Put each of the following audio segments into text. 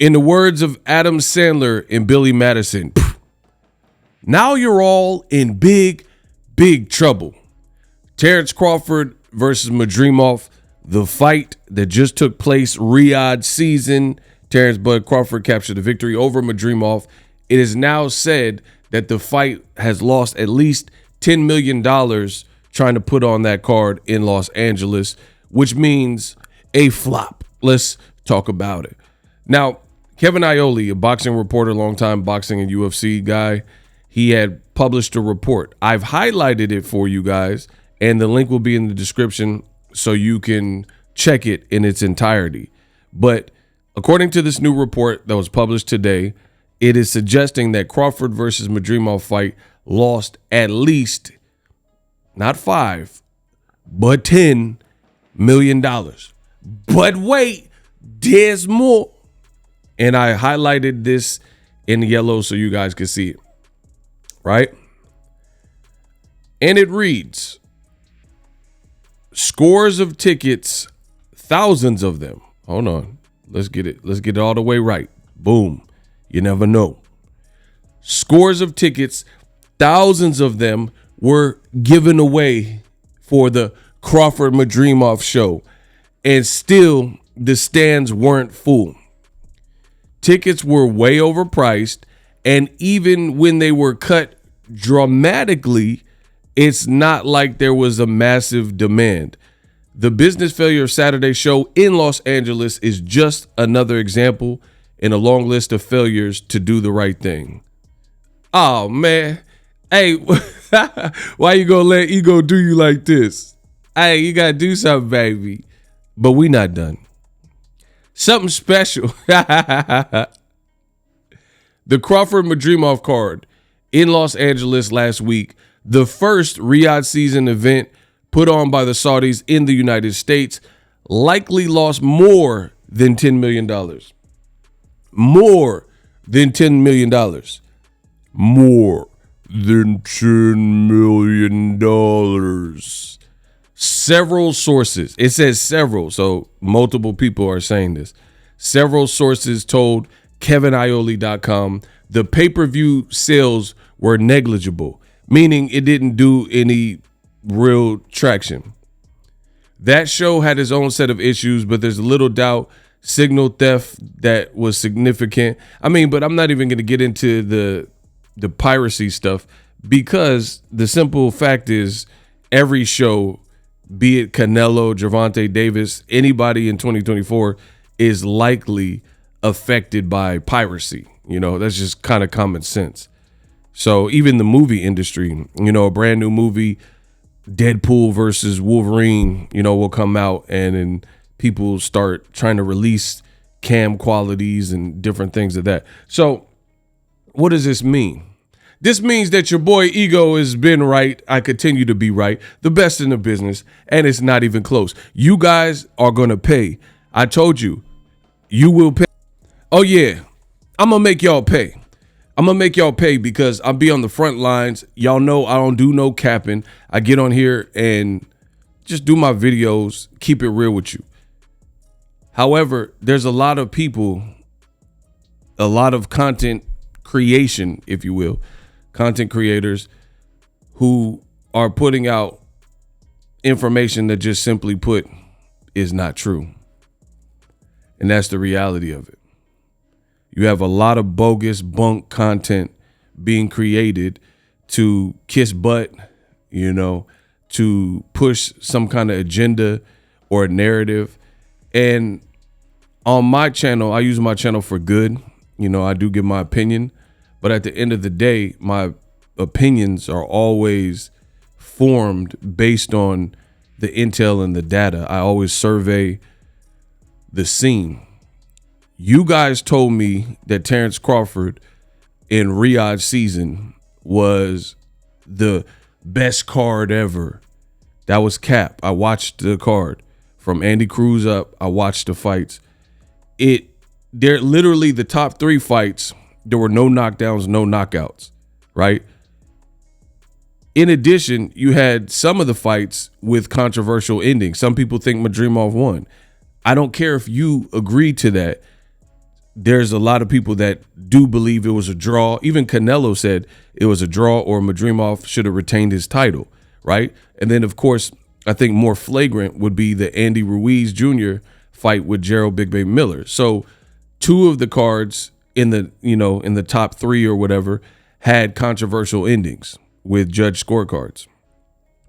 In the words of Adam Sandler and Billy Madison, now you're all in big, big trouble. Terence Crawford versus Madrimov, the fight that just took place Riyadh season. Terence Bud Crawford captured the victory over Madrimov. It is now said that the fight has lost at least $10 million trying to put on that card in Los Angeles, which means a flop. Let's talk about it. Now, Kevin Iole, a boxing reporter, longtime boxing and UFC guy, he had published a report. I've highlighted it for you guys, and the link will be in the description so you can check it in its entirety. But according to this new report that was published today, it is suggesting that Crawford versus Madrimov fight lost at least not $5, but $10 million. But wait, there's more. And I highlighted this in yellow so you guys can see it, right? And it reads, scores of tickets, thousands of them. Hold on. Let's get it all the way right. Boom. You never know. Scores of tickets, thousands of them were given away for the Crawford Madrimov show, and still the stands weren't full. Tickets were way overpriced, and even when they were cut dramatically, it's not like there was a massive demand. The business failure of Saturday's show in Los Angeles is just another example in a long list of failures to do the right thing. Oh, man. Hey, why you gonna let ego do you like this? Hey, you gotta do something, baby. But we not done. Something special. The Crawford Madrimov card in Los Angeles last week, the first Riyadh season event put on by the Saudis in the United States, likely lost more than $10 million. More than $10 million. More than $10 million. Several sources, it says several, so multiple people are saying this. Several sources told KevinIole.com the pay-per-view sales were negligible, meaning it didn't do any real traction. That show had its own set of issues, but there's little doubt signal theft that was significant. I mean, but I'm not even going to get into the piracy stuff, because the simple fact is every show, be it Canelo, Gervonta Davis, anybody in 2024 is likely affected by piracy. You know, that's just kind of common sense. So even the movie industry, you know, a brand new movie, Deadpool versus Wolverine, you know, will come out, and then people start trying to release cam qualities and different things of that. So what does this mean? This means that your boy Ego has been right. I continue to be right. The best in the business. And it's not even close. You guys are going to pay. I told you, you will pay. Oh, yeah. I'm going to make y'all pay. I'm going to make y'all pay because I'll be on the front lines. Y'all know I don't do no capping. I get on here and just do my videos, keep it real with you. However, there's a lot of people, a lot of content creation, if you will, content creators who are putting out information that just simply put is not true. And that's the reality of it. You have a lot of bogus bunk content being created to kiss butt, you know, to push some kind of agenda or a narrative. And on my channel, I use my channel for good. You know, I do give my opinion. But at the end of the day, my opinions are always formed based on the intel and the data. I always survey the scene. You guys told me that Terence Crawford in Riyadh season was the best card ever. That was cap. I watched the card from Andy Cruz up. I watched the fights. They're literally the top 3 fights. There were no knockdowns, no knockouts, right? In addition, you had some of the fights with controversial endings. Some people think Madrimov won. I don't care if you agree to that. there's a lot of people that do believe it was a draw. Even Canelo said it was a draw, or Madrimov should have retained his title, right? And then, of course, I think more flagrant would be the Andy Ruiz Jr. fight with Gerald Big Baby Miller. So 2 of the cards in the top 3 or whatever had controversial endings with judge scorecards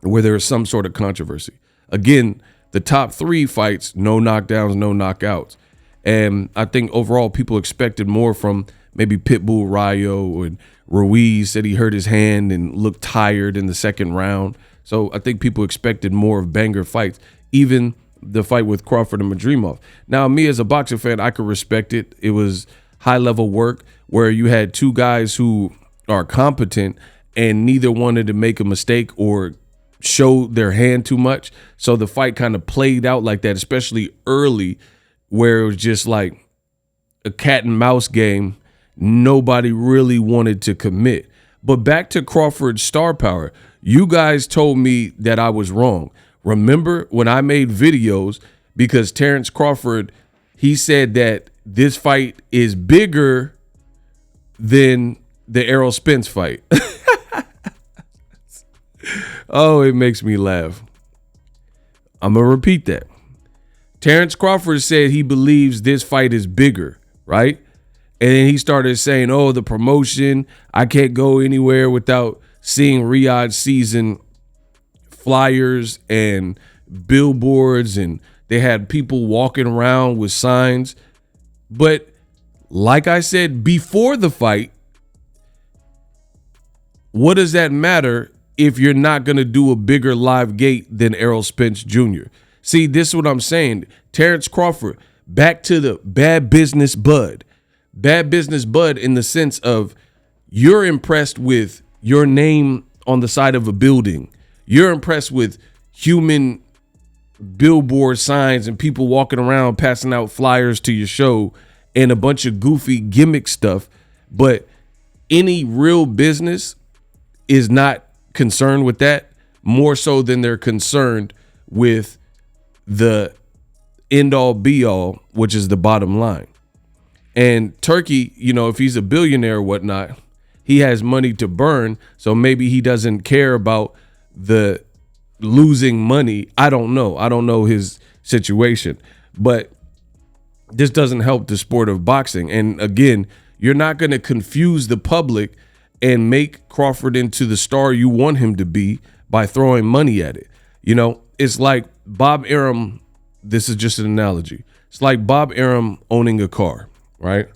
where there was some sort of controversy. Again, the top 3 fights, no knockdowns, no knockouts. And I think overall people expected more from maybe Pitbull Rayo, and Ruiz said he hurt his hand and looked tired in the second round. So I think people expected more of banger fights, even the fight with Crawford and Madrimov. Now, me as a boxing fan, I could respect it. It was high-level work where you had 2 guys who are competent and neither wanted to make a mistake or show their hand too much. So the fight kind of played out like that, especially early, where it was just like a cat and mouse game. Nobody really wanted to commit. But back to Crawford's star power, you guys told me that I was wrong. Remember when I made videos, because Terence Crawford, he said that this fight is bigger than the Errol Spence fight. Oh, it makes me laugh. I'm going to repeat that. Terence Crawford said he believes this fight is bigger, right? And then he started saying, oh, the promotion, I can't go anywhere without seeing Riyadh season flyers and billboards, and they had people walking around with signs. But like I said before the fight, what does that matter if you're not going to do a bigger live gate than Errol Spence Jr.? See, this is what I'm saying. Terence Crawford, back to the bad business bud. Bad business bud in the sense of you're impressed with your name on the side of a building. You're impressed with human billboard signs and people walking around passing out flyers to your show and a bunch of goofy gimmick stuff. But any real business is not concerned with that, more so than they're concerned with the end all be all, which is the bottom line. And Turkey, if he's a billionaire or whatnot, he has money to burn. So maybe he doesn't care about the losing money. I don't know. I don't know his situation, but this doesn't help the sport of boxing. And again, you're not going to confuse the public and make Crawford into the star you want him to be by throwing money at it. It's like Bob Arum. This is just an analogy. It's like Bob Arum owning a car, right?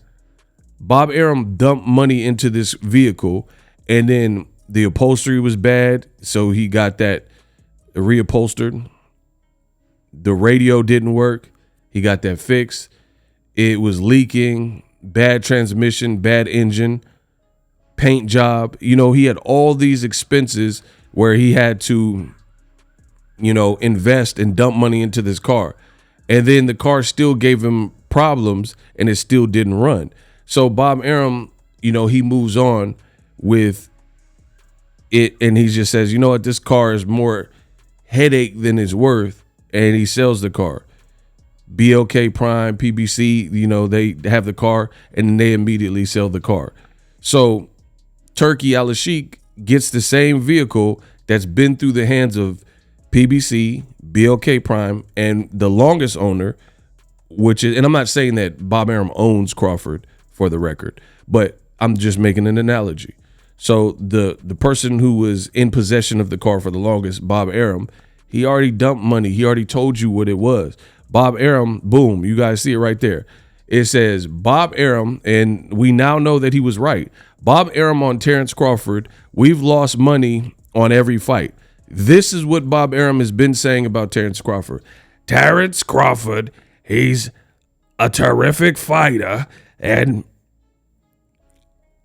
Bob Arum dumped money into this vehicle, and then the upholstery was bad, so he got that reupholstered. The radio didn't work. He got that fixed. It was leaking, bad transmission, bad engine, paint job. He had all these expenses where he had to, invest and dump money into this car. And then the car still gave him problems and it still didn't run. So Bob Arum, he moves on with it and he just says, you know what, this car is more headache than it's worth. And he sells the car. BOK Prime, PBC, they have the car and they immediately sell the car. So Turkey Al-Sheikh gets the same vehicle that's been through the hands of PBC, BOK Prime, and the longest owner, which is, and I'm not saying that Bob Arum owns Crawford for the record, but I'm just making an analogy. So the person who was in possession of the car for the longest, Bob Arum, he already dumped money. He already told you what it was. Bob Arum, boom, you guys see it right there. It says Bob Arum, and we now know that he was right. Bob Arum on Terence Crawford, we've lost money on every fight. This is what Bob Arum has been saying about Terence Crawford. Terence Crawford, he's a terrific fighter, and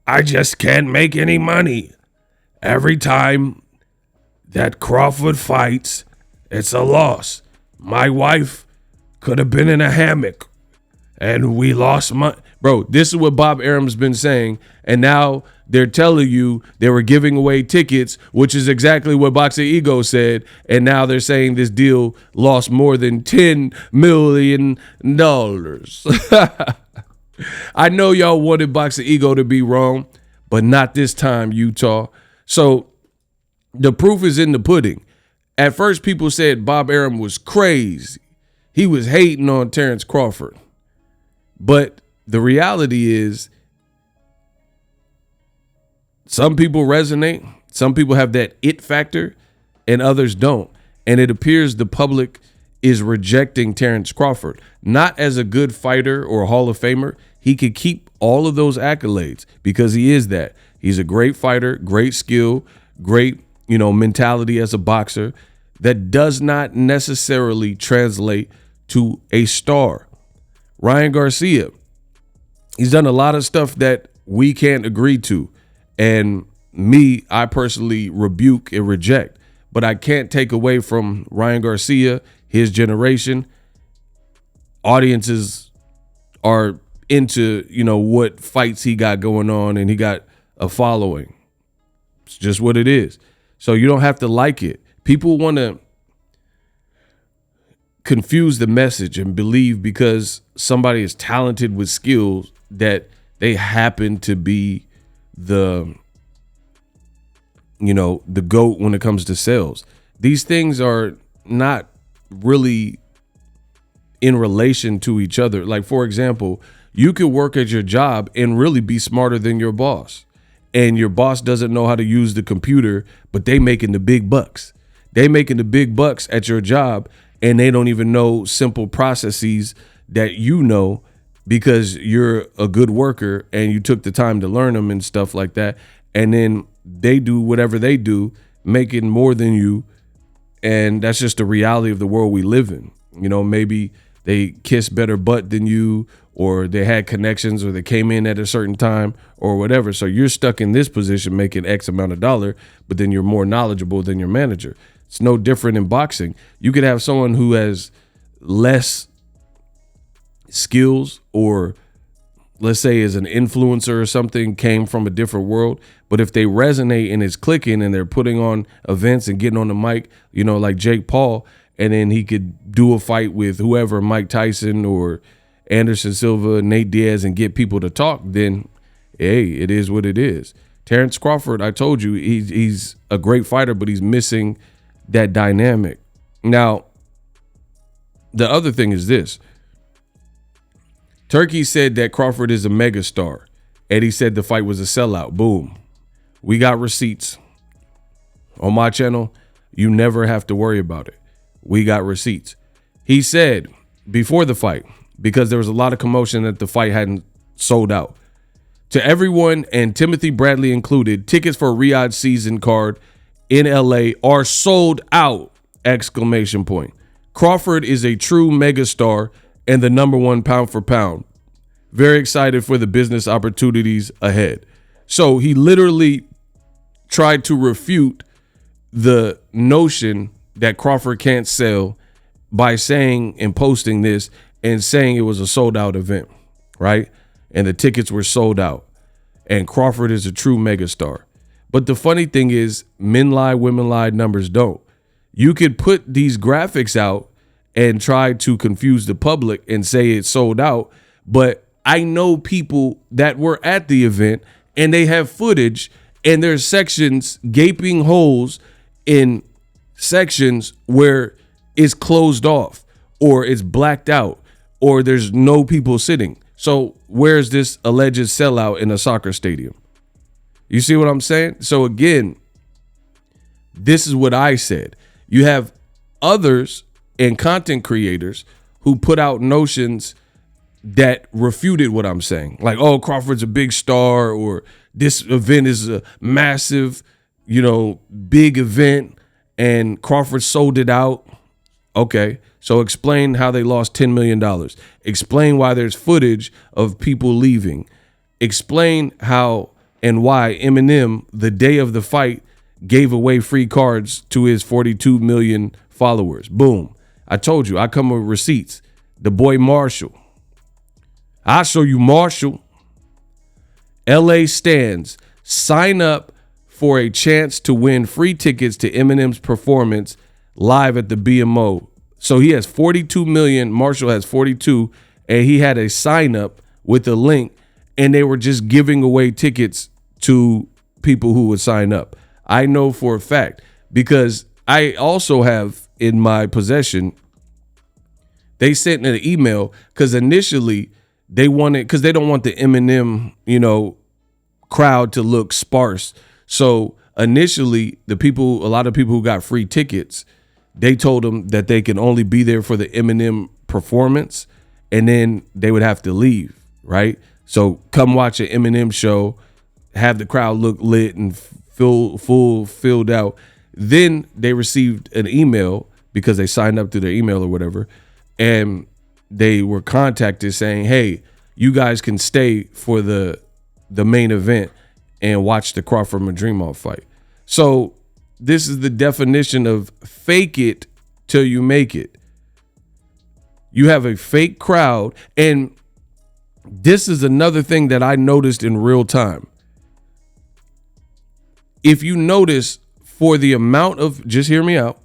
I just can't make any money. Every time that Crawford fights, it's a loss. My wife could have been in a hammock, and we lost money. Bro, this is what Bob Arum's been saying, and now they're telling you they were giving away tickets, which is exactly what BOXINGEGO said, and now they're saying this deal lost more than $10 million. I know y'all wanted Boxing Ego to be wrong, but not this time, Utah. So the proof is in the pudding. At first, people said Bob Arum was crazy. He was hating on Terence Crawford. But the reality is, some people resonate. Some people have that it factor and others don't. And it appears the public is rejecting Terence Crawford, not as a good fighter or a Hall of Famer. He could keep all of those accolades because he is that. He's a great fighter, great skill, great, mentality as a boxer. That does not necessarily translate to a star. Ryan Garcia, he's done a lot of stuff that we can't agree to. And I personally rebuke and reject. But I can't take away from Ryan Garcia, his generation. Audiences are into, what fights he got going on, and he got a following. It's just what it is. So you don't have to like it. People want to confuse the message and believe because somebody is talented with skills that they happen to be the GOAT when it comes to sales. These things are not really in relation to each other. Like, for example, you could work at your job and really be smarter than your boss. And your boss doesn't know how to use the computer, but they making the big bucks. They making the big bucks at your job, and they don't even know simple processes that because you're a good worker and you took the time to learn them and stuff like that. And then they do whatever they do, making more than you. And that's just the reality of the world we live in. Maybe they kiss better butt than you, or they had connections, or they came in at a certain time or whatever. So you're stuck in this position making X amount of dollar, but then you're more knowledgeable than your manager. It's no different in boxing. You could have someone who has less skills, or let's say is an influencer or something, came from a different world. But if they resonate and it's clicking and they're putting on events and getting on the mic, like Jake Paul, and then he could do a fight with whoever, Mike Tyson or Anderson Silva, Nate Diaz, and get people to talk, then, hey, it is what it is. Terence Crawford, I told you, he's a great fighter, but he's missing that dynamic. Now, the other thing is this. Turkey said that Crawford is a megastar. Eddie said the fight was a sellout. Boom. We got receipts. On my channel, you never have to worry about it. We got receipts. He said before the fight, because there was a lot of commotion that the fight hadn't sold out. To everyone, and Timothy Bradley included, tickets for Riyadh season card in LA are sold out! ! Crawford is a true megastar and the #1 pound for pound. Very excited for the business opportunities ahead. So he literally tried to refute the notion that Crawford can't sell by saying and posting this and saying it was a sold out event, right? And the tickets were sold out. And Crawford is a true megastar. But the funny thing is, men lie, women lie, numbers don't. You could put these graphics out and try to confuse the public and say it's sold out. But I know people that were at the event and they have footage, and there's sections, gaping holes in sections where it's closed off or it's blacked out or there's no people sitting. So where's this alleged sellout in a soccer stadium? You see what I'm saying? So again, this is what I said. You have others and content creators who put out notions that refuted what I'm saying. Like, oh, Crawford's a big star, or this event is a massive, big event and Crawford sold it out. Okay, so explain how they lost $10 million. Explain why there's footage of people leaving. Explain how and why Eminem, the day of the fight, gave away free cards to his 42 million followers. Boom. I told you, I come with receipts. The boy Marshall. I'll show you Marshall. LA stands. Sign up for a chance to win free tickets to Eminem's performance live at the BMO. So he has 42 million. Marshall has 42. And he had a sign up with a link, and they were just giving away tickets to people who would sign up. I know for a fact, because I also have in my possession, they sent an email, because initially they wanted, because they don't want the Eminem, crowd to look sparse. So initially, a lot of people who got free tickets, they told them that they can only be there for the Eminem performance, and then they would have to leave, right? So come watch an Eminem show, have the crowd look lit and filled out. Then they received an email, because they signed up through their email or whatever, and they were contacted saying, hey, you guys can stay for the main event and watch the Crawford Madrimov fight. So this is the definition of fake it till you make it. You have a fake crowd, and this is another thing that I noticed in real time. If you notice, for the amount of, just hear me out,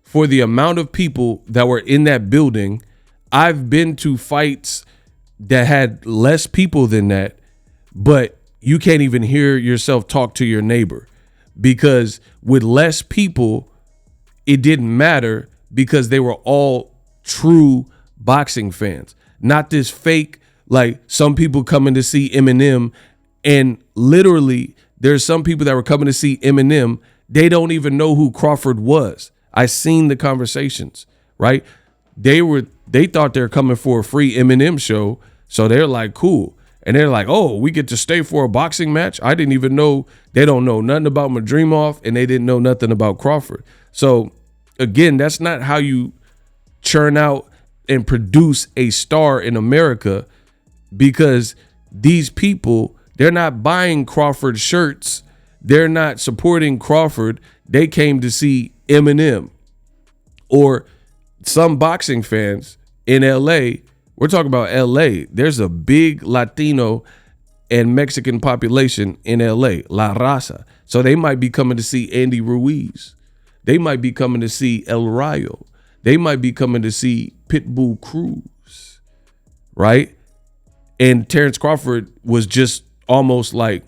for the amount of people that were in that building, I've been to fights that had less people than that, but you can't even hear yourself talk to your neighbor, because with less people, it didn't matter, because they were all true boxing fans, not this fake, like some people coming to see Eminem, and literally there's some people that were coming to see Eminem, they don't even know who Crawford was. I seen the conversations, right? They thought they're coming for a free Eminem show, so they're like, cool. And they're like, oh, we get to stay for a boxing match? I didn't even know. They don't know nothing about Madrimov, and they didn't know nothing about Crawford. So again, that's not how you churn out and produce a star in America, because these people, they're not buying Crawford shirts. They're not supporting Crawford. They came to see Eminem. Or some boxing fans in LA, we're talking about LA. There's a big Latino and Mexican population in LA, La Raza. So they might be coming to see Andy Ruiz. They might be coming to see El Rayo. They might be coming to see Pitbull Cruz, right? And Terence Crawford was just almost like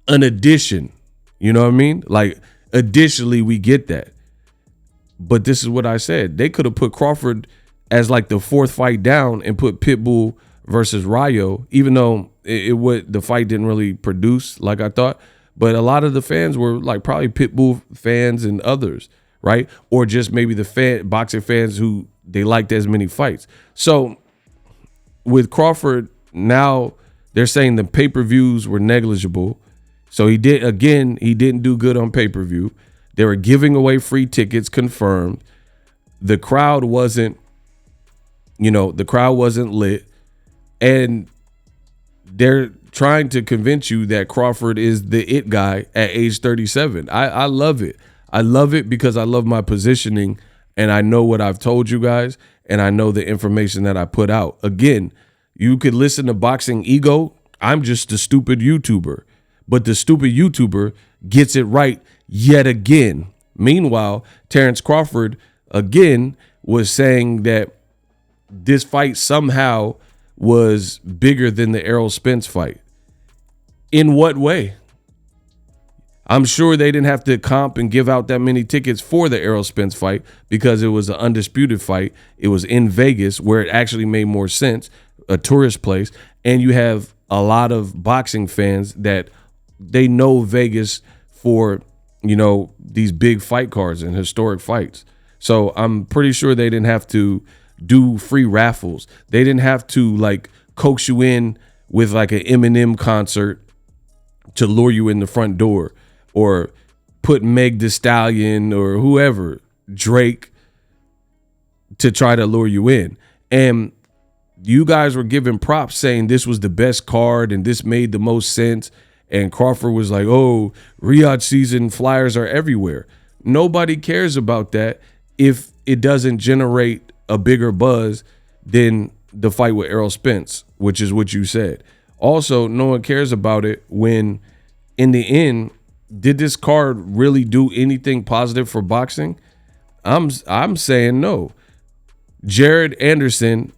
an addition. You know what I mean? Like, additionally, we get that. But this is what I said. They could have put Crawford as like the fourth fight down and put Pitbull versus Rayo, even though the fight didn't really produce like I thought. But a lot of the fans were like probably Pitbull fans and others, right? Or just maybe the boxing fans who they liked as many fights. So with Crawford, now they're saying the pay-per-views were negligible. So he didn't do good on pay-per-view. They were giving away free tickets, confirmed. The crowd wasn't lit. And they're trying to convince you that Crawford is the it guy at age 37. I love it. I love it because I love my positioning, and I know what I've told you guys, and I know the information that I put out. Again, you could listen to Boxing Ego. I'm just a stupid YouTuber, but the stupid YouTuber gets it right yet again. Meanwhile, Terence Crawford, again, was saying that this fight somehow was bigger than the Errol Spence fight. In what way? I'm sure they didn't have to comp and give out that many tickets for the Errol Spence fight because it was an undisputed fight. It was in Vegas, where it actually made more sense, a tourist place. And you have a lot of boxing fans that they know Vegas for, these big fight cards and historic fights. So I'm pretty sure they didn't have to do free raffles. They didn't have to like coax you in with like an Eminem concert to lure you in the front door, or put Meg Thee Stallion or whoever, Drake, to try to lure you in. And you guys were giving props saying this was the best card and this made the most sense. And Crawford was like, oh, Riyadh season flyers are everywhere. Nobody cares about that if it doesn't generate a bigger buzz than the fight with Errol Spence, which is what you said. Also, no one cares about it when, in the end, did this card really do anything positive for boxing? I'm saying no. Jared Anderson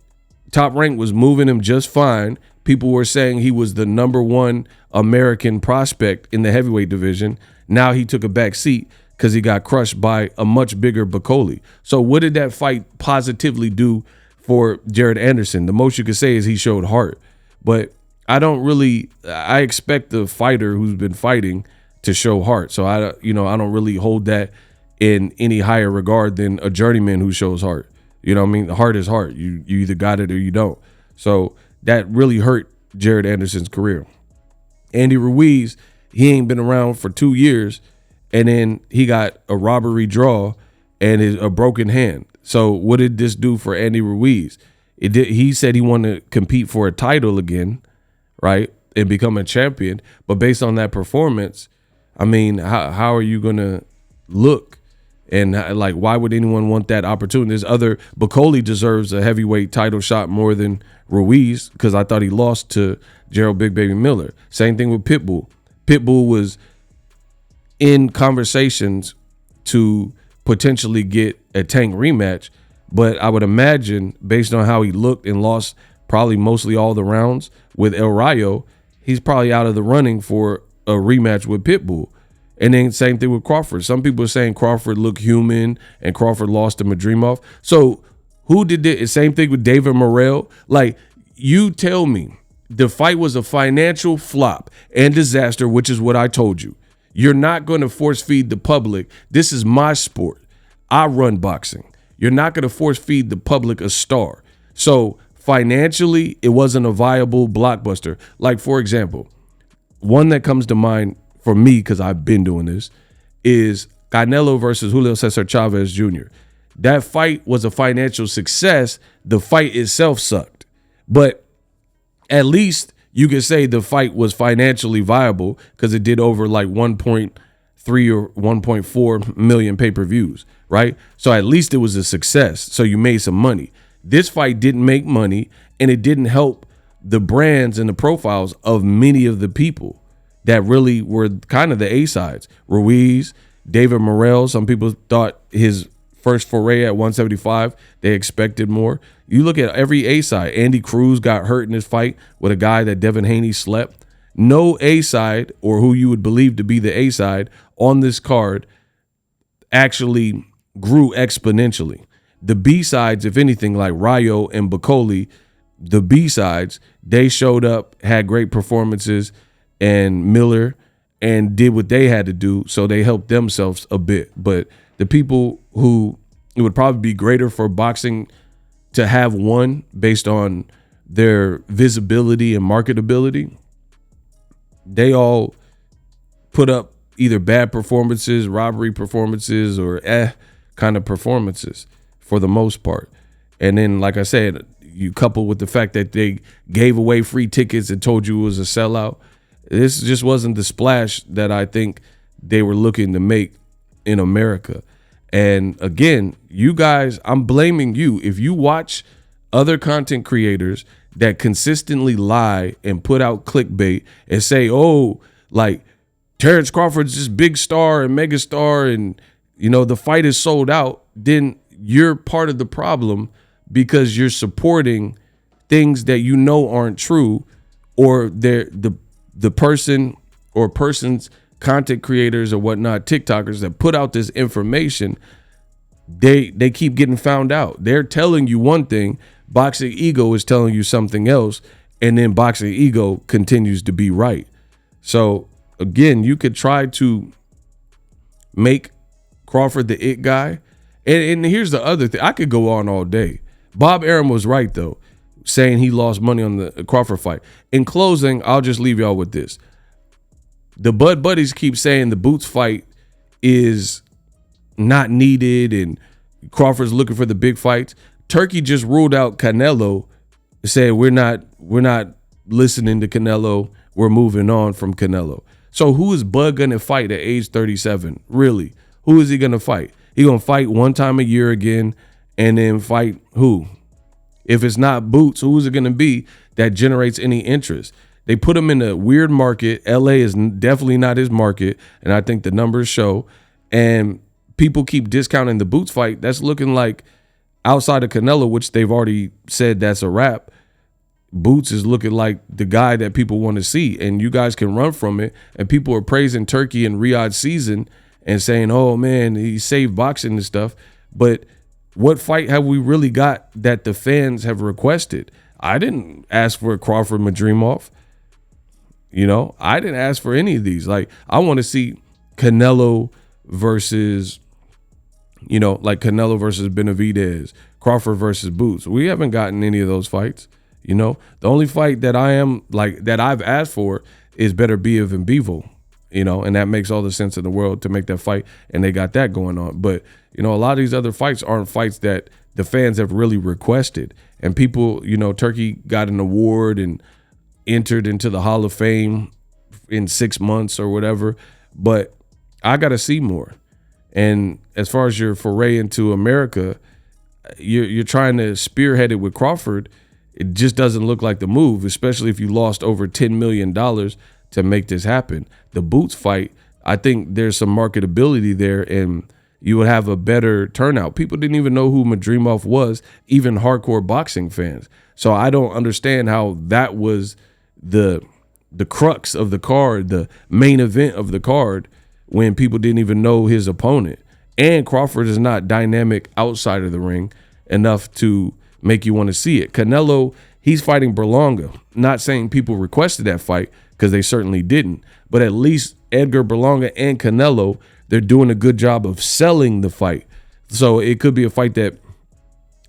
Top Rank was moving him just fine. People were saying he was the #1 American prospect in the heavyweight division. Now he took a back seat because he got crushed by a much bigger Bacoli. So what did that fight positively do for Jared Anderson? The most you could say is he showed heart. But I expect the fighter who's been fighting to show heart. So I don't really hold that in any higher regard than a journeyman who shows heart. You know what I mean? Heart is heart. You either got it or you don't. So that really hurt Jared Anderson's career. Andy Ruiz, he ain't been around for 2 years, and then he got a robbery draw and a broken hand. So what did this do for Andy Ruiz? He said he wanted to compete for a title again, right, and become a champion. But based on that performance, I mean, how are you going to look? And like, why would anyone want that opportunity? Bacoli deserves a heavyweight title shot more than Ruiz, because I thought he lost to Gerald Big Baby Miller. Same thing with Pitbull. Pitbull was in conversations to potentially get a Tank rematch, but I would imagine, based on how he looked and lost probably mostly all the rounds with El Rayo, he's probably out of the running for a rematch with Pitbull. And then same thing with Crawford. Some people are saying Crawford looked human and Crawford lost to Madrimov. So who did it? Same thing with David Morrell. Like, you tell me the fight was a financial flop and disaster, which is what I told you. You're not going to force feed the public. This is my sport. I run boxing. You're not going to force feed the public a star. So financially, it wasn't a viable blockbuster. Like, for example, one that comes to mind for me, because I've been doing this, is Canelo versus Julio Cesar Chavez Jr. That fight was a financial success. The fight itself sucked. But at least you could say the fight was financially viable because it did over like 1.3 or 1.4 million pay-per-views, right? So at least it was a success. So you made some money. This fight didn't make money, and it didn't help the brands and the profiles of many of the people that really were kind of the A-sides. Ruiz, David Morrell, some people thought his first foray at 175, they expected more. You look at every A-side. Andy Cruz got hurt in this fight with a guy that Devin Haney slept. No A-side, or who you would believe to be the A-side, on this card actually grew exponentially. The B-sides, if anything, like Rayo and Bacoli, the B-sides, they showed up, had great performances, and Miller, and did what they had to do, so they helped themselves a bit. But the people who it would probably be greater for boxing to have won based on their visibility and marketability, they all put up either bad performances, robbery performances, or kind of performances for the most part. And then, like I said, you couple with the fact that they gave away free tickets and told you it was a sellout. This just wasn't the splash that I think they were looking to make in America. And again, you guys, I'm blaming you. If you watch other content creators that consistently lie and put out clickbait and say, oh, like Terence Crawford's this big star and mega star and, you know, the fight is sold out, then you're part of the problem because you're supporting things that you know aren't true, or the person or persons, content creators or whatnot, TikTokers that put out this information, they keep getting found out. They're telling you one thing, Boxing Ego is telling you something else, and then Boxing Ego continues to be right. So again, you could try to make Crawford the it guy. And here's the other thing. I could go on all day. Bob Arum was right, though, saying he lost money on the Crawford fight. In closing, I'll just leave y'all with this. The Bud Buddies keep saying the Boots fight is not needed and Crawford's looking for the big fights. Turkey just ruled out Canelo, said we're not listening to Canelo. We're moving on from Canelo. So who is Bud going to fight at age 37? Really? Who is he going to fight? He going to fight one time a year again and then fight who? If it's not Boots, who is it going to be that generates any interest? They put him in a weird market. LA is definitely not his market, and I think the numbers show. And people keep discounting the Boots fight. That's looking like outside of Canelo, which they've already said that's a wrap, Boots is looking like the guy that people want to see, and you guys can run from it. And people are praising Turkey and Riyadh's season and saying, oh, man, he saved boxing and stuff. But what fight have we really got that the fans have requested? I didn't ask for a Crawford Madrimov. You know, I didn't ask for any of these. Like, I want to see Canelo versus, you know, like Canelo versus Benavidez, Crawford versus Boots. We haven't gotten any of those fights. You know, the only fight that I've asked for is Beterbiev and Bivol, you know, and that makes all the sense in the world to make that fight. And they got that going on. But, you know, a lot of these other fights aren't fights that the fans have really requested. And people, you know, Turkey got an award and entered into the Hall of Fame in 6 months or whatever. But I got to see more. And as far as your foray into America, you're trying to spearhead it with Crawford. It just doesn't look like the move, especially if you lost over $10 million to make this happen. The Boots fight, I think there's some marketability there, and you would have a better turnout. People didn't even know who Madrimov was, even hardcore boxing fans. So I don't understand how that was the crux of the card, the main event of the card, when people didn't even know his opponent. And Crawford is not dynamic outside of the ring enough to make you want to see it. Canelo, he's fighting Berlanga. Not saying people requested that fight, because they certainly didn't. But at least Edgar Berlanga and Canelo, they're doing a good job of selling the fight. So it could be a fight that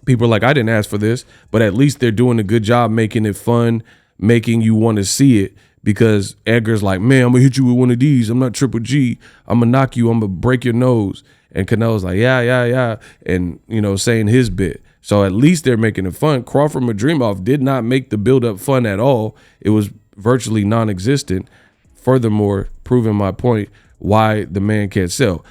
people are like, I didn't ask for this, but at least they're doing a good job making it fun, making you want to see it, because Edgar's like, man, I'm going to hit you with one of these. I'm not Triple G. I'm going to knock you. I'm going to break your nose. And Canelo's like, yeah. And, you know, saying his bit. So at least they're making it fun. Crawford Madrimov did not make the build-up fun at all. It was virtually non-existent. Furthermore, proving my point why the man can't sell.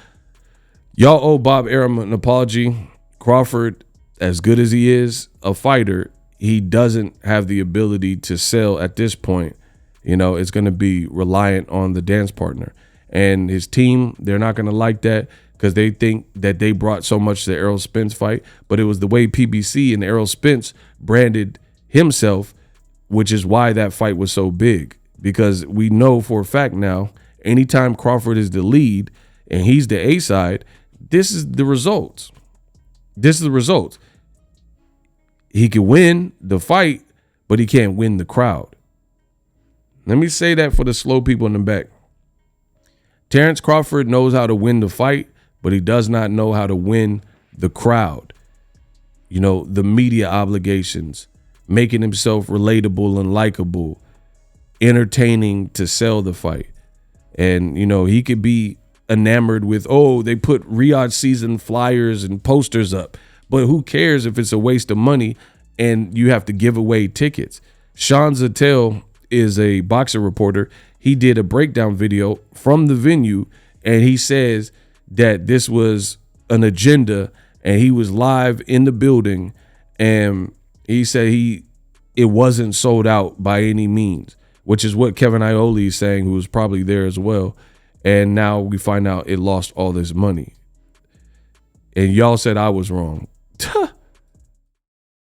Y'all owe Bob Arum an apology. Crawford, as good as he is a fighter, he doesn't have the ability to sell at this point. You know, it's going to be reliant on the dance partner. And his team, they're not going to like that, because they think that they brought so much to the Errol Spence fight. But it was the way PBC and Errol Spence branded himself, which is why that fight was so big. Because we know for a fact now, anytime Crawford is the lead and he's the A side, this is the results. This is the results. He can win the fight, but he can't win the crowd. Let me say that for the slow people in the back. Terence Crawford knows how to win the fight, but he does not know how to win the crowd. You know, the media obligations, making himself relatable and likable, entertaining to sell the fight. And, you know, he could be enamored with, oh, they put Riyadh season flyers and posters up. But who cares if it's a waste of money and you have to give away tickets? Sean Zattel is a boxer reporter. He did a breakdown video from the venue, and he says that this was an agenda, and he was live in the building, and he said it wasn't sold out by any means, which is what Kevin Iole is saying, who was probably there as well. And now we find out it lost all this money. And y'all said I was wrong.